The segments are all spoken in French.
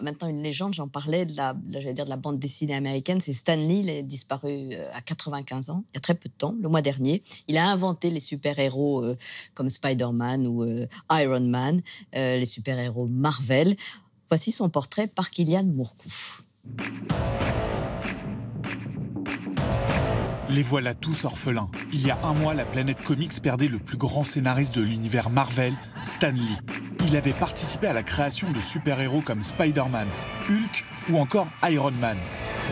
Maintenant une légende, j'en parlais j'allais dire de la bande dessinée américaine, c'est Stan Lee, il est disparu à 95 ans, il y a très peu de temps, le mois dernier. Il a inventé les super-héros comme Spider-Man ou Iron Man, les super-héros Marvel. Voici son portrait par Kylian Mourcou. Les voilà tous orphelins. Il y a un mois, la planète comics perdait le plus grand scénariste de l'univers Marvel, Stan Lee. Il avait participé à la création de super-héros comme Spider-Man, Hulk ou encore Iron Man.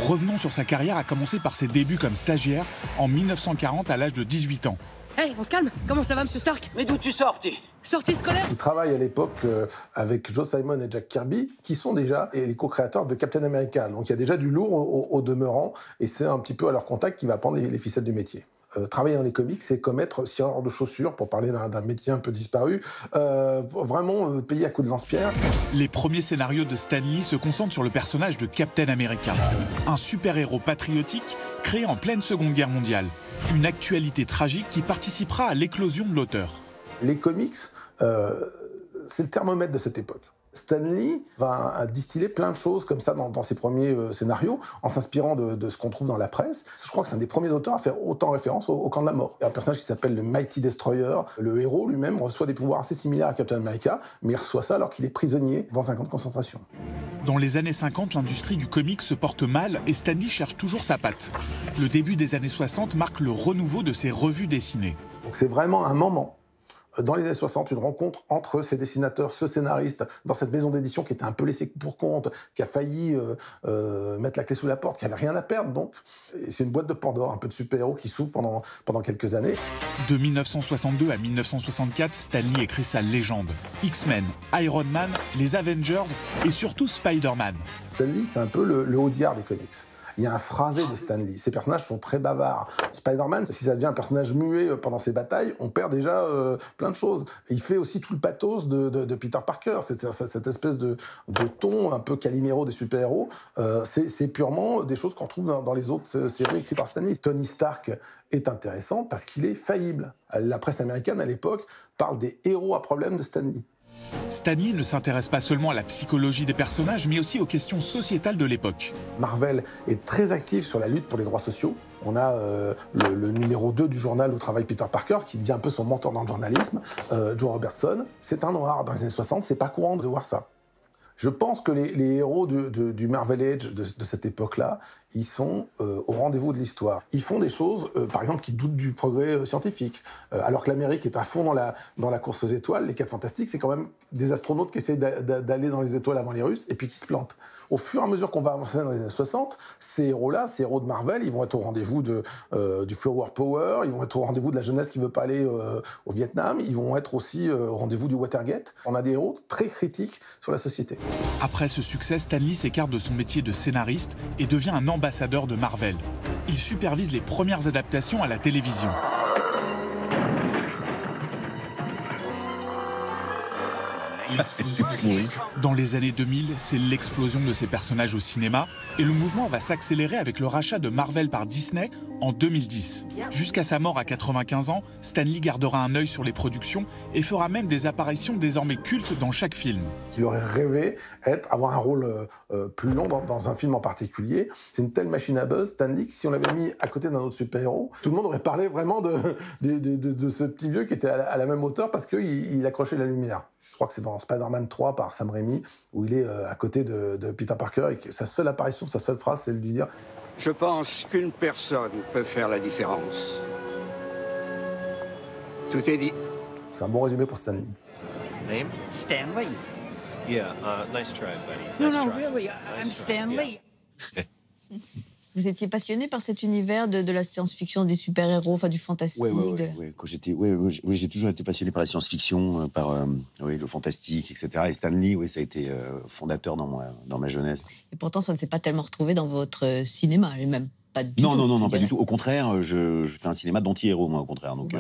Revenons sur sa carrière, à commencer par ses débuts comme stagiaire en 1940 à l'âge de 18 ans. Hey, on se calme? Comment ça va, monsieur Stark? Mais d'où tu sortis? Sortie scolaire? Il travaille à l'époque avec Joe Simon et Jack Kirby, qui sont déjà les co-créateurs de Captain America. Donc il y a déjà du lourd au demeurant, et c'est un petit peu à leur contact qu'il va prendre les ficelles du métier. Travailler dans les comics, c'est comme être cireur de chaussures, pour parler d'un métier un peu disparu. Vraiment payé à coups de lance-pierre. Les premiers scénarios de Stan Lee se concentrent sur le personnage de Captain America, un super-héros patriotique créé en pleine Seconde Guerre mondiale. Une actualité tragique qui participera à l'éclosion de l'auteur. Les comics, c'est le thermomètre de cette époque. Stan Lee va distiller plein de choses comme ça dans ses premiers scénarios, en s'inspirant de ce qu'on trouve dans la presse. Je crois que c'est un des premiers auteurs à faire autant référence au camp de la mort. Il y a un personnage qui s'appelle le Mighty Destroyer. Le héros lui-même reçoit des pouvoirs assez similaires à Captain America, mais il reçoit ça alors qu'il est prisonnier dans un camp de concentration. Dans les années 50, l'industrie du comics se porte mal et Stan Lee cherche toujours sa patte. Le début des années 60 marque le renouveau de ses revues dessinées. Donc c'est vraiment un moment. Dans les années 60, une rencontre entre ces dessinateurs, ce scénariste, dans cette maison d'édition qui était un peu laissée pour compte, qui a failli mettre la clé sous la porte, qui avait rien à perdre. Donc, c'est une boîte de Pandore, un peu de super-héros qui s'ouvre pendant quelques années. De 1962 à 1964, Stan Lee écrit sa légende. X-Men, Iron Man, les Avengers et surtout Spider-Man. Stan Lee, c'est un peu le Audiard des comics. Il y a un phrasé de Stan Lee. Ces personnages sont très bavards. Spider-Man, si ça devient un personnage muet pendant ses batailles, on perd déjà plein de choses. Et il fait aussi tout le pathos de Peter Parker. Cette espèce de ton un peu Calimero des super-héros. C'est purement des choses qu'on retrouve dans les autres séries écrites par Stan Lee. Tony Stark est intéressant parce qu'il est faillible. La presse américaine, à l'époque, parle des héros à problème de Stan Lee. Stan Lee ne s'intéresse pas seulement à la psychologie des personnages, mais aussi aux questions sociétales de l'époque. Marvel est très actif sur la lutte pour les droits sociaux. On a le numéro 2 du journal où travaille Peter Parker, qui devient un peu son mentor dans le journalisme, Joe Robertson. C'est un noir. Dans les années 60, c'est pas courant de voir ça. Je pense que les héros du Marvel Age de cette époque-là, ils sont au rendez-vous de l'histoire. Ils font des choses, par exemple, qui doutent du progrès scientifique. Alors que l'Amérique est à fond dans la course aux étoiles, les 4 Fantastiques, c'est quand même des astronautes qui essaient d'aller dans les étoiles avant les Russes et puis qui se plantent. Au fur et à mesure qu'on va avancer dans les années 60, ces héros-là, ces héros de Marvel, ils vont être au rendez-vous du Flower Power, ils vont être au rendez-vous de la jeunesse qui veut pas aller au Vietnam, ils vont être aussi au rendez-vous du Watergate. On a des héros très critiques sur la société. Après ce succès, Stan Lee s'écarte de son métier de scénariste et devient un ambassadeur de Marvel. Il supervise les premières adaptations à la télévision. Dans les années 2000, c'est l'explosion de ces personnages au cinéma et le mouvement va s'accélérer avec le rachat de Marvel par Disney en 2010. Jusqu'à sa mort à 95 ans, Stan Lee gardera un œil sur les productions et fera même des apparitions désormais cultes dans chaque film. Il aurait rêvé avoir un rôle plus long dans un film en particulier. C'est une telle machine à buzz, Stan Lee, que si on l'avait mis à côté d'un autre super-héros, tout le monde aurait parlé vraiment de ce petit vieux qui était à la même hauteur parce qu'il accrochait la lumière. Je crois que c'est dans Spider-Man 3 par Sam Raimi, où il est à côté de Peter Parker et que sa seule apparition, sa seule phrase, c'est de lui dire « Je pense qu'une personne peut faire la différence. » Tout est dit. C'est un bon résumé pour Stan Lee. Name? Stan Lee. Yeah, nice try, buddy. No, Nice no, try. really, I'm Nice try, Stan yeah. Lee. Vous étiez passionné par cet univers de la science-fiction, des super-héros, enfin du fantastique? Oui. Quand j'ai toujours été passionné par la science-fiction, par le fantastique, etc. Et Stan Lee, ça a été fondateur dans ma jeunesse. Et pourtant, ça ne s'est pas tellement retrouvé dans votre cinéma, et même pas du tout. Non, pas du tout. Au contraire, je fais un cinéma d'anti-héros, moi, au contraire. Donc,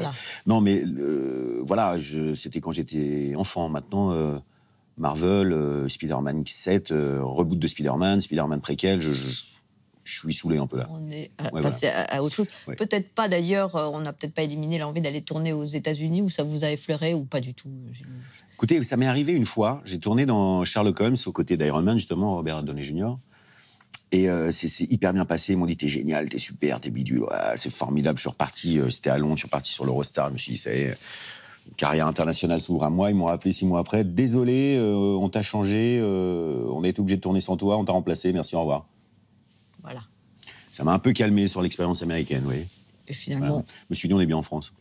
voilà. C'était quand j'étais enfant. Maintenant, Marvel, Spider-Man X7, reboot de Spider-Man préquel, Je suis saoulé un peu là. On est Ouais, passé à autre chose. Ouais. Peut-être pas d'ailleurs, on n'a peut-être pas éliminé l'envie d'aller tourner aux États-Unis, où ça vous a effleuré ou pas du tout. Écoutez, ça m'est arrivé une fois. J'ai tourné dans Sherlock Holmes aux côtés d'Iron Man, justement, Robert Downey Jr. Et c'est hyper bien passé. Ils m'ont dit t'es génial, t'es super, t'es bidule. Ouais, c'est formidable. Je suis reparti, c'était à Londres, je suis reparti sur l'Eurostar. Je me suis dit, ça y est, une carrière internationale s'ouvre à moi. Ils m'ont rappelé 6 mois après. Désolé, on t'a changé, on a été obligé de tourner sans toi, on t'a remplacé, merci, au revoir. Voilà. Ça m'a un peu calmé sur l'expérience américaine, oui. Et finalement. Voilà. Je me suis dit, on est bien en France.